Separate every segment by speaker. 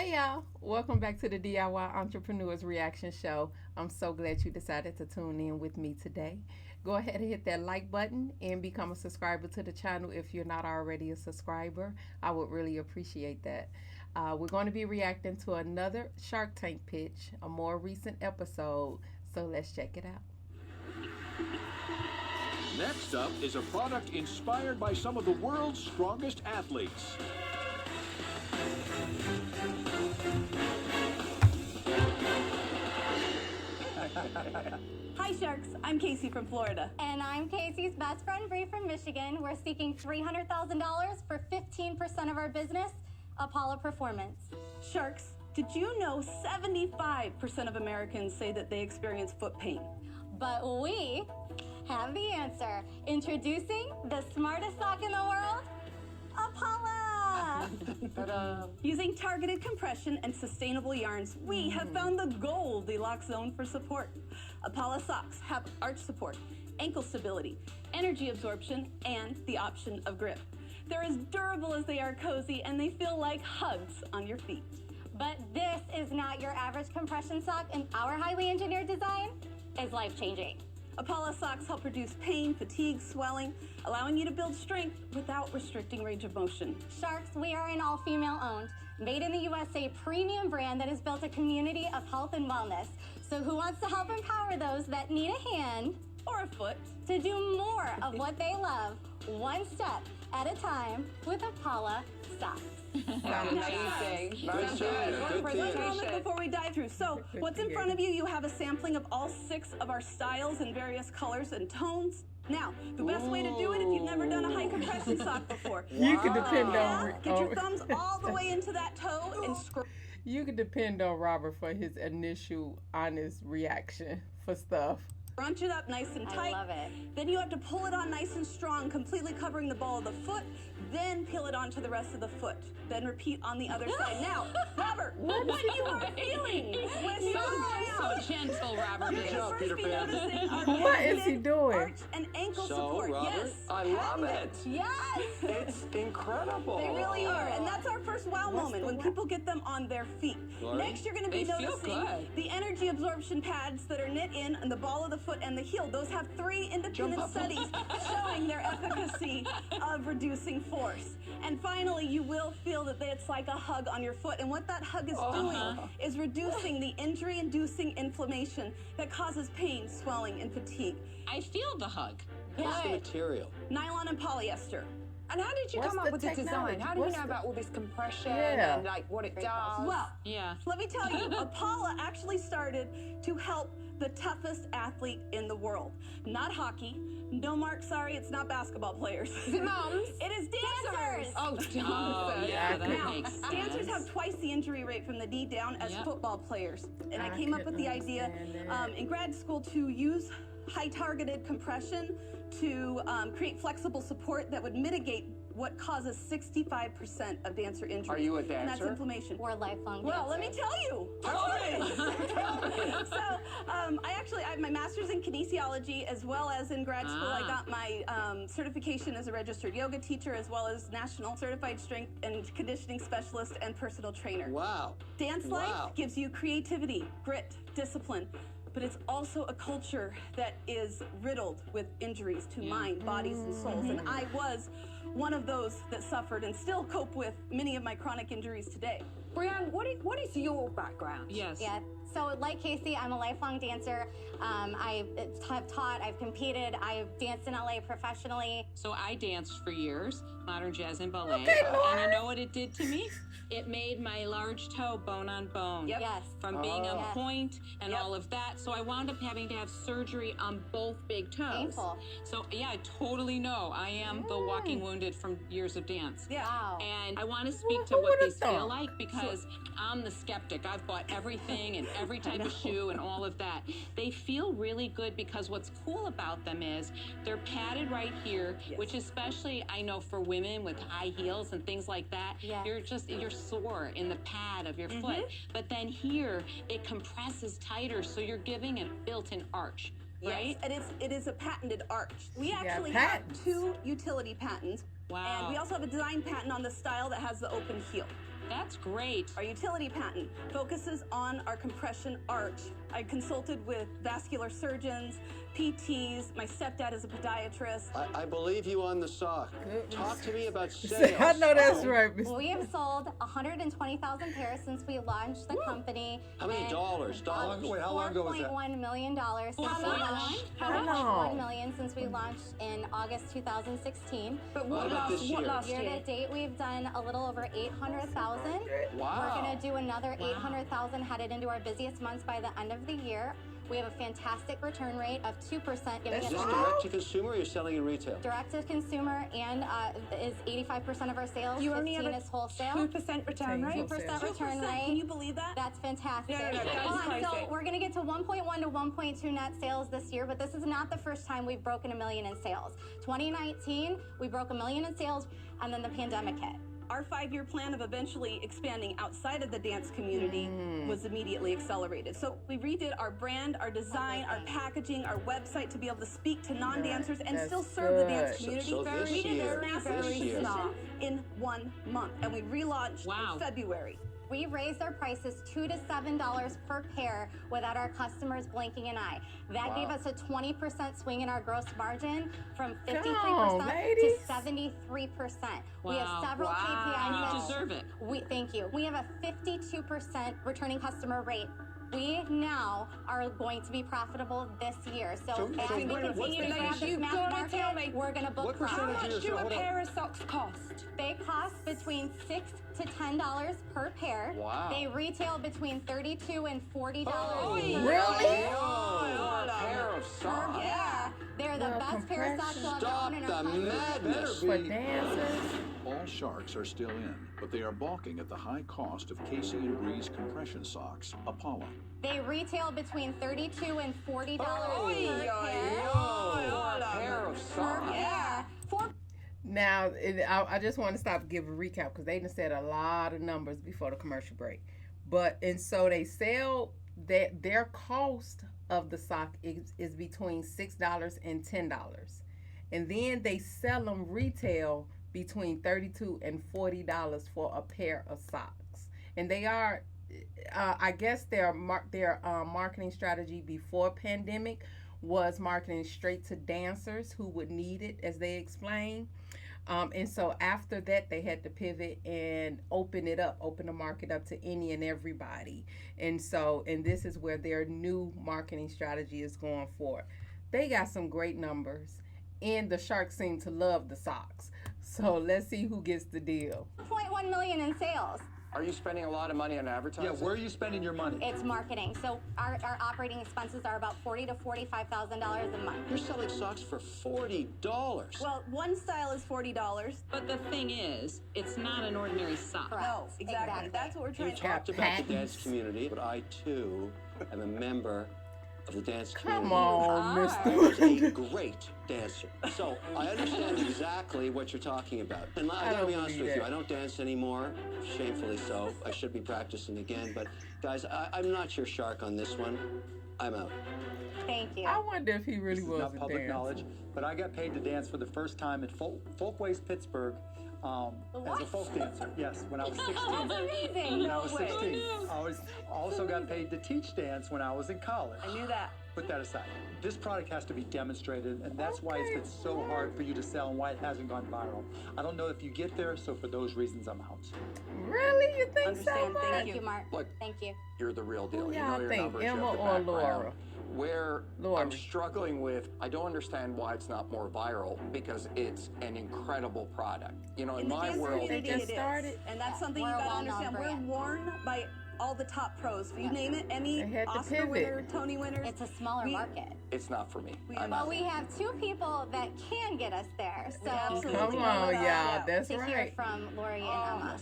Speaker 1: Hey y'all, welcome back to the DIY Entrepreneurs Reaction Show. I'm so glad you decided to tune in with me today. Go ahead and hit that like button and become a subscriber to the channel if you're not already a subscriber. I would really appreciate that. We're going to be reacting to another Shark Tank pitch, a more recent episode, so let's check it out.
Speaker 2: Next up is a product inspired by some of the world's strongest athletes.
Speaker 3: Hi Sharks, I'm Casey from Florida.
Speaker 4: And I'm Casey's best friend, Bree from Michigan. We're seeking $300,000 for 15% of our business, Apolla Performance.
Speaker 3: Sharks, did you know 75% of Americans say that they experience foot pain?
Speaker 4: But we have the answer. Introducing the smartest sock in the world, Apolla!
Speaker 3: Using targeted compression and sustainable yarns, we have found the Goldilocks zone for support. Apolla socks have arch support, ankle stability, energy absorption, and the option of grip. They're as durable as they are cozy, and they feel like hugs on your feet.
Speaker 4: But this is not your average compression sock, and our highly engineered design is life-changing.
Speaker 3: Apolla socks help reduce pain, fatigue, swelling, allowing you to build strength without restricting range of motion.
Speaker 4: Sharks, we are an all-female owned, made in the USA premium brand that has built a community of health and wellness. So who wants to help empower those that need a hand
Speaker 3: Or a foot.
Speaker 4: to do more of what they love, one step at a time with Apolla socks?
Speaker 3: Amazing.
Speaker 2: Good job. Good
Speaker 3: Let's
Speaker 2: team.
Speaker 3: moment before we dive through. So, what's in front of you? You have a sampling of all 6 of our styles in various colors and tones. Now, the best way to do it if you've never done a high compression sock before.
Speaker 1: You can depend on
Speaker 3: Get your thumbs all the way into that toe and scroll.
Speaker 1: You can depend on Robert for his initial honest reaction for stuff.
Speaker 3: Crunch it up nice and tight.
Speaker 4: I love it.
Speaker 3: Then you have to pull it on nice and strong, completely covering the ball of the foot. Then peel it onto the rest of the foot. Then repeat on the other side. Now, Robert, what you are feeling when you're around?
Speaker 5: So gentle, Robert.
Speaker 3: You're
Speaker 2: Good
Speaker 3: gonna
Speaker 2: job,
Speaker 3: first
Speaker 2: Peter
Speaker 3: be
Speaker 2: Pan.
Speaker 3: noticing our
Speaker 1: What is he
Speaker 3: pivot,
Speaker 1: doing?
Speaker 3: Arch and ankle
Speaker 2: So,
Speaker 3: support.
Speaker 2: Robert,
Speaker 3: Yes.
Speaker 2: I love it.
Speaker 3: Yes.
Speaker 2: It's incredible.
Speaker 3: They really are, and that's our first wow moment when people get them on their feet.
Speaker 2: Lori?
Speaker 3: Next, you're going to be
Speaker 5: They feel
Speaker 3: noticing
Speaker 5: good.
Speaker 3: the energy absorption pads that are knit in the ball of the foot and the heel. Those have 3 independent studies showing their efficacy of reducing force. And finally, you will feel that it's like a hug on your foot, and what that hug is doing is reducing the injury-inducing inflammation that causes pain, swelling, and fatigue.
Speaker 5: I feel the hug.
Speaker 2: What's the
Speaker 4: Good.
Speaker 2: material?
Speaker 3: Nylon and polyester.
Speaker 6: And how did you
Speaker 1: What's
Speaker 6: come
Speaker 1: the
Speaker 6: up with the
Speaker 1: technology?
Speaker 6: design? How do you
Speaker 1: What's
Speaker 6: know
Speaker 1: the-
Speaker 6: about all this compression
Speaker 1: Yeah.
Speaker 6: and like what it does?
Speaker 3: Well,
Speaker 5: Yeah.
Speaker 3: let me tell you, Apolla actually started to help the toughest athlete in the world. Not hockey. No, Mark, sorry, it's not basketball players.
Speaker 6: Is it mums?
Speaker 3: It is dancers.
Speaker 6: Oh,
Speaker 5: Oh, yeah, that
Speaker 3: Now,
Speaker 5: makes sense.
Speaker 3: dancers have twice the injury rate from the knee down as
Speaker 5: Yep.
Speaker 3: football players. And I
Speaker 1: I
Speaker 3: came up with
Speaker 1: couldn't
Speaker 3: the idea
Speaker 1: understand that.
Speaker 3: in grad school to use high targeted compression to create flexible support that would mitigate what causes 65% of dancer injuries.
Speaker 2: Are you a
Speaker 3: And that's
Speaker 2: dancer?
Speaker 3: inflammation.
Speaker 4: We're lifelong
Speaker 3: Well, let me
Speaker 4: dancers.
Speaker 3: tell you. So, I have my master's in kinesiology as well as in grad school. I got my certification as a registered yoga teacher as well as national certified strength and conditioning specialist and personal trainer.
Speaker 2: Wow.
Speaker 3: Dance
Speaker 2: Wow.
Speaker 3: life gives you creativity, grit, discipline, but it's also a culture that is riddled with injuries to mind, bodies, and souls. And I was one of those that suffered and still cope with many of my chronic injuries today.
Speaker 6: Brianne, what is your background?
Speaker 5: Yes.
Speaker 4: Yeah. So, like Casey, I'm a lifelong dancer. I have taught, I've competed, I've danced in LA professionally.
Speaker 5: So I danced for years, modern jazz and ballet.
Speaker 1: Okay, Laura.
Speaker 5: And you know what it did to me? It made my large toe bone on bone.
Speaker 3: Yep.
Speaker 4: Yes.
Speaker 5: From being on
Speaker 4: Yes.
Speaker 5: point and
Speaker 3: Yep.
Speaker 5: all of that. So I wound up having to have surgery on both big toes.
Speaker 4: Painful.
Speaker 5: So yeah, I totally know. I am the walking wounded from years of dance.
Speaker 3: Yeah.
Speaker 4: Wow.
Speaker 5: And I want to speak to
Speaker 1: Who
Speaker 5: what
Speaker 1: would've
Speaker 5: these feel
Speaker 1: thought?
Speaker 5: like because I'm the skeptic. I've bought everything and every type of shoe and all of that. They feel really good because what's cool about them is they're padded right here, which especially I know for women with high heels and things like that,
Speaker 4: Yes.
Speaker 5: you're sore in the pad of your foot. But then here it compresses tighter, so you're giving a built-in arch. Right?
Speaker 3: Yes, and it is a patented arch. We actually have
Speaker 1: patents.
Speaker 3: 2 utility patents.
Speaker 5: Wow.
Speaker 3: And we also have a design patent on the style that has the open heel.
Speaker 5: That's great.
Speaker 3: Our utility patent focuses on our compression arch. I consulted with vascular surgeons, PTs. My stepdad is a podiatrist.
Speaker 7: I believe you on the sock. Talk to me about
Speaker 1: I
Speaker 7: sales.
Speaker 1: know that's right, Miss.
Speaker 4: We have sold 120,000 pairs since we launched the company.
Speaker 7: How many
Speaker 4: and,
Speaker 7: dollars?
Speaker 8: Wait, how long ago was that?
Speaker 4: $4.1 million.
Speaker 5: How long?
Speaker 4: $4.1 million since we launched in August 2016.
Speaker 6: But
Speaker 7: What about this year?
Speaker 4: Year to date, we've done a little over 800,000.
Speaker 7: Wow.
Speaker 4: We're going to do another 800,000 headed into our busiest months by the end of the year. We have a fantastic return rate of 2%, giving
Speaker 7: Is
Speaker 4: us
Speaker 7: this direct to consumer or you're selling in retail?
Speaker 4: direct to consumer, and is 85% of our sales.
Speaker 6: You only have
Speaker 4: 15
Speaker 6: a
Speaker 4: is wholesale.
Speaker 6: 2% return rate.
Speaker 4: 2% return
Speaker 3: 2%,
Speaker 4: rate.
Speaker 3: can you believe that?
Speaker 4: That's fantastic.
Speaker 6: No, that's
Speaker 4: So
Speaker 6: crazy.
Speaker 4: we're going to get to 1.1 to 1.2 net sales this year, but this is not the first time we've broken $1 million in sales. 2019, we broke $1 million in sales, and then the pandemic hit.
Speaker 3: Our 5-year plan of eventually expanding outside of the dance community was immediately accelerated. So we redid our brand, our design, our packaging, our website to be able to speak to non-dancers and
Speaker 1: That's
Speaker 3: still serve the dance
Speaker 1: good.
Speaker 3: community.
Speaker 7: So this
Speaker 3: We did
Speaker 7: year-
Speaker 3: this
Speaker 7: this
Speaker 3: massive
Speaker 7: year.
Speaker 3: transition in 1 month, and we relaunched
Speaker 5: Wow.
Speaker 3: in February.
Speaker 4: We raised our prices $2 to $7 per pair without our customers blinking an eye. That gave us a 20% swing in our gross margin from 53%
Speaker 1: on,
Speaker 4: to
Speaker 1: ladies.
Speaker 4: 73%. We have
Speaker 5: Wow.
Speaker 4: several KPIs.
Speaker 5: And you
Speaker 4: that-
Speaker 5: deserve it.
Speaker 4: Thank you. We have a 52% returning customer rate. We now are going to be profitable this year. So
Speaker 8: So
Speaker 4: as we
Speaker 8: what's
Speaker 4: continue
Speaker 8: the
Speaker 4: to grab
Speaker 8: percentage?
Speaker 4: this
Speaker 6: You've
Speaker 4: mass
Speaker 6: gotta
Speaker 4: market,
Speaker 6: tell me,
Speaker 4: we're going to book
Speaker 8: what
Speaker 4: profit.
Speaker 6: How
Speaker 8: percentage
Speaker 6: much do a
Speaker 8: hold on.
Speaker 6: pair of socks cost?
Speaker 4: They cost between $6 to $10 per pair.
Speaker 7: Wow.
Speaker 4: They retail between $32 and $40
Speaker 1: Really?
Speaker 7: Oh, a pair of
Speaker 4: per
Speaker 7: socks.
Speaker 4: pair. They're the
Speaker 1: Well,
Speaker 4: best pair of socks you'll ever
Speaker 7: Stop
Speaker 4: own in
Speaker 7: the
Speaker 4: our country.
Speaker 7: madness.
Speaker 1: For dancers.
Speaker 2: All sharks are still in, but they are balking at the high cost of Casey and Bree's compression socks, Apolla.
Speaker 4: They retail between $32 and $40
Speaker 7: Oh,
Speaker 4: per pair.
Speaker 7: a pair of
Speaker 4: Per
Speaker 7: socks.
Speaker 4: pair.
Speaker 1: Now, I just want to stop and give a recap because they done said a lot of numbers before the commercial break. And so they sell that their cost of the sock is between $6 and $10. And then they sell them retail between $32 and $40 for a pair of socks. And they are, I guess their marketing strategy before pandemic was marketing straight to dancers who would need it, as they explained. And so after that, they had to pivot and open the market up to any and everybody. And this is where their new marketing strategy is going for. They got some great numbers, and the sharks seem to love the socks. So let's see who gets the deal.
Speaker 4: 1.1 million in sales.
Speaker 9: Are you spending a lot of money on advertising?
Speaker 8: Yeah, where are you spending your money?
Speaker 4: It's marketing. So our operating expenses are about $40,000 to $45,000 a month.
Speaker 7: You're selling socks for $40.
Speaker 3: Well, one style is $40.
Speaker 5: But the thing is, it's not an ordinary sock.
Speaker 4: Correct.
Speaker 3: No, exactly.
Speaker 4: Exactly.
Speaker 3: That's what we're
Speaker 7: You
Speaker 3: trying to
Speaker 7: talked about the dance
Speaker 1: patents.
Speaker 7: community, but I too am a member of the dance
Speaker 1: Come
Speaker 7: community.
Speaker 1: on,
Speaker 7: I was a
Speaker 1: Mr.
Speaker 7: great dancer. So I understand exactly what you're talking about. And I gotta
Speaker 1: don't
Speaker 7: be honest
Speaker 1: believe
Speaker 7: with you,
Speaker 1: that.
Speaker 7: I don't dance anymore, shamefully so. I should be practicing again. But guys, I'm not your shark on this one. I'm out.
Speaker 4: Thank you.
Speaker 1: I wonder if he really
Speaker 8: This is
Speaker 1: was
Speaker 8: not
Speaker 1: a
Speaker 8: public
Speaker 1: dancer.
Speaker 8: knowledge, but I got paid to dance for the first time at Folkways, Pittsburgh, as a
Speaker 4: What?
Speaker 8: folk dancer. Yes, when I was 16.
Speaker 4: That's amazing.
Speaker 8: When I was 16. I also got paid to teach dance when I was in college.
Speaker 3: I knew that.
Speaker 8: Put that aside. This product has to be demonstrated, and that's why it's been so hard for you to sell and why it hasn't gone viral. I don't know if you get there, so for those reasons, I'm out.
Speaker 1: Really? You think so
Speaker 3: Understand.
Speaker 1: much?
Speaker 3: Thank
Speaker 4: Thank you, Mark.
Speaker 9: Look,
Speaker 4: Thank you.
Speaker 9: you're the real deal.
Speaker 1: Who
Speaker 9: You
Speaker 1: y'all
Speaker 9: know your
Speaker 1: think,
Speaker 9: numbers, you have
Speaker 1: Emma
Speaker 9: the
Speaker 1: or
Speaker 9: background.
Speaker 1: Laura?
Speaker 9: Where
Speaker 1: Lori.
Speaker 9: I'm struggling with, I don't understand why it's not more viral because it's an incredible product. You know, in
Speaker 3: In the
Speaker 9: my
Speaker 3: dance
Speaker 9: world,
Speaker 3: community,
Speaker 1: They just
Speaker 3: it is.
Speaker 1: started.
Speaker 3: And that's something
Speaker 4: We're
Speaker 3: you
Speaker 4: a
Speaker 3: gotta
Speaker 4: well-known
Speaker 3: understand.
Speaker 4: brand.
Speaker 3: We're worn by all the top pros. You name it, Emmy,
Speaker 1: They had to
Speaker 3: Oscar
Speaker 1: pivot.
Speaker 3: winner, Tony winners.
Speaker 4: It's a smaller
Speaker 3: We-
Speaker 4: market.
Speaker 9: it's not for me. I'm
Speaker 4: Well,
Speaker 9: out.
Speaker 4: we have two people that can get us there. So
Speaker 3: absolutely
Speaker 1: Come
Speaker 3: know
Speaker 1: on,
Speaker 3: that.
Speaker 1: y'all. That's
Speaker 4: to hear
Speaker 1: right.
Speaker 4: from Lori and Emma.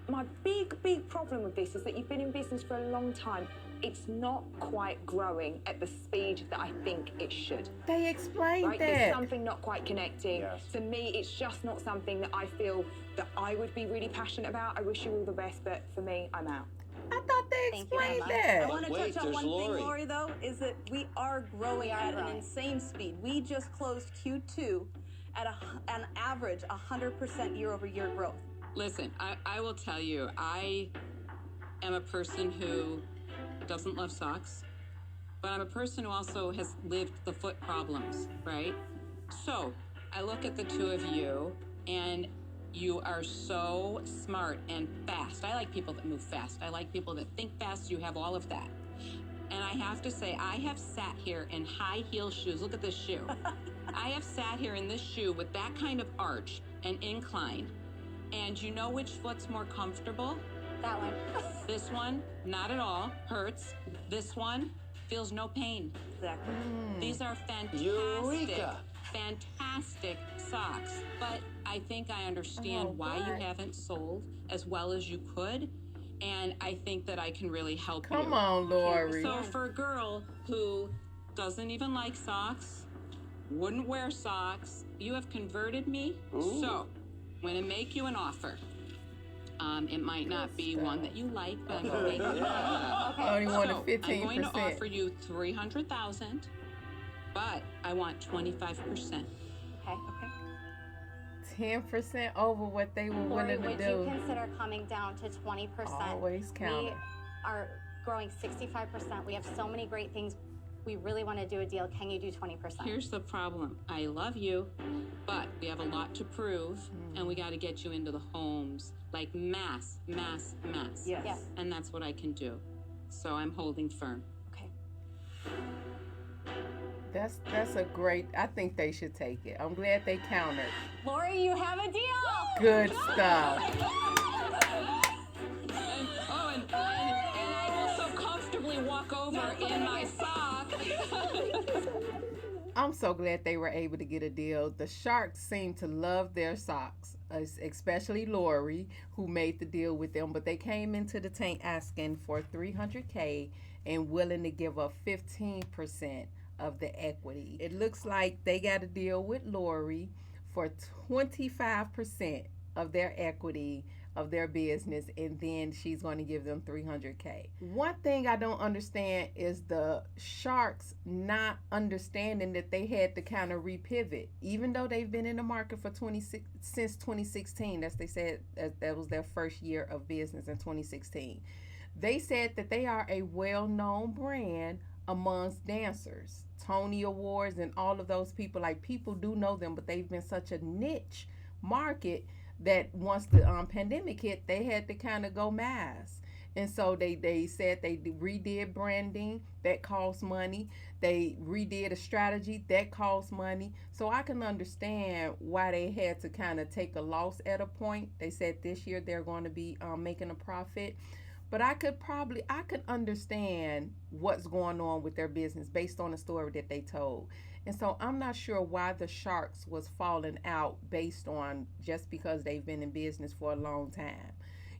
Speaker 6: My big problem with this is that you've been in business for a long time. It's not quite growing at the speed that I think it should.
Speaker 1: They explained
Speaker 6: Right? There's
Speaker 1: that.
Speaker 6: something not quite connecting.
Speaker 9: Yes.
Speaker 6: To me, it's just not something that I feel that I would be really passionate about. I wish you all the best, but for me, I'm out.
Speaker 1: I thought they
Speaker 4: Thank you,
Speaker 1: explained
Speaker 4: Emma.
Speaker 3: I
Speaker 1: that.
Speaker 3: want to
Speaker 7: Wait,
Speaker 3: touch on
Speaker 7: there's
Speaker 3: one
Speaker 7: Lori.
Speaker 3: thing, Lori, though, is that we are growing
Speaker 4: We are
Speaker 3: at
Speaker 4: growing.
Speaker 3: an insane speed. We just closed Q2 at an average 100% year-over-year growth.
Speaker 5: Listen, I will tell you, I am a person who doesn't love socks, but I'm a person who also has lived the foot problems, right? So I look at the two of you, and you are so smart and fast. I like people that move fast. I like people that think fast. You have all of that. And I have to say, I have sat here in high heel shoes. Look at this shoe. I have sat here in this shoe with that kind of arch and incline. And you know which foot's more comfortable?
Speaker 4: That one.
Speaker 5: This one, not at all, hurts. This one feels no pain.
Speaker 3: Exactly.
Speaker 5: These are fantastic,
Speaker 7: Eureka.
Speaker 5: fantastic socks. But I think I understand why you haven't sold as well as you could. And I think that I can really help you.
Speaker 1: Come on, Lori.
Speaker 5: So for a girl who doesn't even like socks, wouldn't wear socks, you have converted me.
Speaker 7: Ooh.
Speaker 5: So I'm going to make you an offer. It might not be one that you like, but I'm going to make you an offer.
Speaker 1: I only wanted
Speaker 5: So
Speaker 1: 15%.
Speaker 5: I'm going to offer you $300,000, but I want 25%.
Speaker 4: Okay.
Speaker 1: 10% over what they were
Speaker 4: Lori,
Speaker 1: willing to
Speaker 4: would
Speaker 1: do.
Speaker 4: you consider coming down to 20%?
Speaker 1: Always count
Speaker 4: We
Speaker 1: it.
Speaker 4: are growing 65%. We have so many great things. We really want to do a deal. Can you do 20%?
Speaker 5: Here's the problem. I love you, but we have a lot to prove, and we got to get you into the homes, like mass.
Speaker 3: Yes.
Speaker 4: Yes.
Speaker 5: And that's what I can do. So I'm holding firm.
Speaker 4: Okay.
Speaker 1: That's a great, I think they should take it. I'm glad they countered.
Speaker 4: Lori, you have a deal.
Speaker 1: Good stuff.
Speaker 5: And I will so comfortably walk over in my sock.
Speaker 1: I'm so glad they were able to get a deal. The Sharks seem to love their socks, especially Lori, who made the deal with them. But they came into the tank asking for $300K and willing to give up 15% of the equity. It looks like they got a deal with Lori for 25% of their equity of their business, and then she's going to give them $300K. One thing I don't understand is the Sharks not understanding that they had to kind of repivot, even though they've been in the market for since 2016. As they said, that was their first year of business in 2016. They said that they are a well-known brand amongst dancers, Tony Awards, and all of those people. Like, people do know them, but they've been such a niche market that once the pandemic hit, they had to kind of go mass. And so they said they redid branding, that costs money. They redid a strategy, that costs money. So I can understand why they had to kind of take a loss at a point. They said this year they're going to be making a profit. But I could understand what's going on with their business based on the story that they told. And so I'm not sure why the Sharks was falling out based on just because they've been in business for a long time.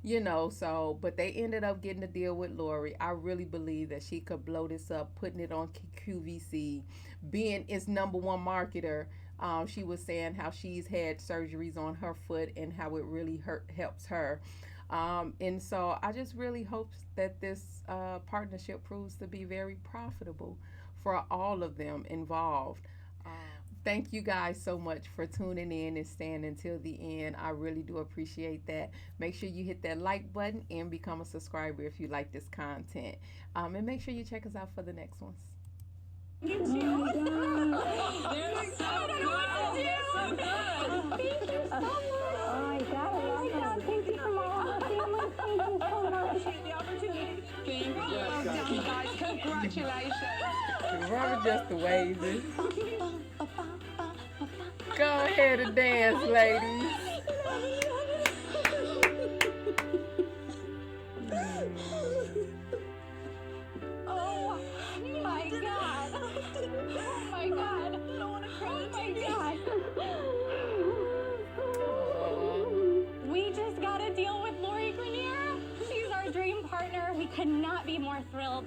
Speaker 1: You know, so, but they ended up getting a deal with Lori. I really believe that she could blow this up, putting it on QVC, being its #1 marketer. She was saying how she's had surgeries on her foot and how it really helps her. And so I just really hope that this partnership proves to be very profitable for all of them involved. Thank you guys so much for tuning in and staying until the end. I really do appreciate that. Make sure you hit that like button and become a subscriber if you like this content. And make sure you check us out for the next ones.
Speaker 3: You too.
Speaker 5: They're so good.
Speaker 4: Thank you so much. Oh my God, I love that. Thank you from all of the family. Thank you so much.
Speaker 3: Appreciate the opportunity.
Speaker 5: Thank you.
Speaker 7: Yes,
Speaker 5: Well done, guys. Congratulations.
Speaker 1: Robert just the waves. Go ahead and dance, ladies.
Speaker 4: Oh my God. Oh my God.
Speaker 3: I don't want to cry.
Speaker 4: Oh my God. We just got a deal with Lori Grenier. She's our dream partner. We could not be more thrilled.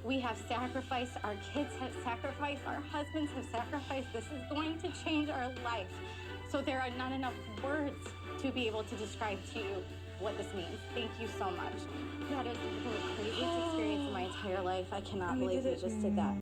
Speaker 4: We have sacrificed, our kids have sacrificed, our husbands have sacrificed. This is going to change our life. So there are not enough words to be able to describe to you what this means. Thank you so much. That is the craziest experience of my entire life. I cannot believe we just did that.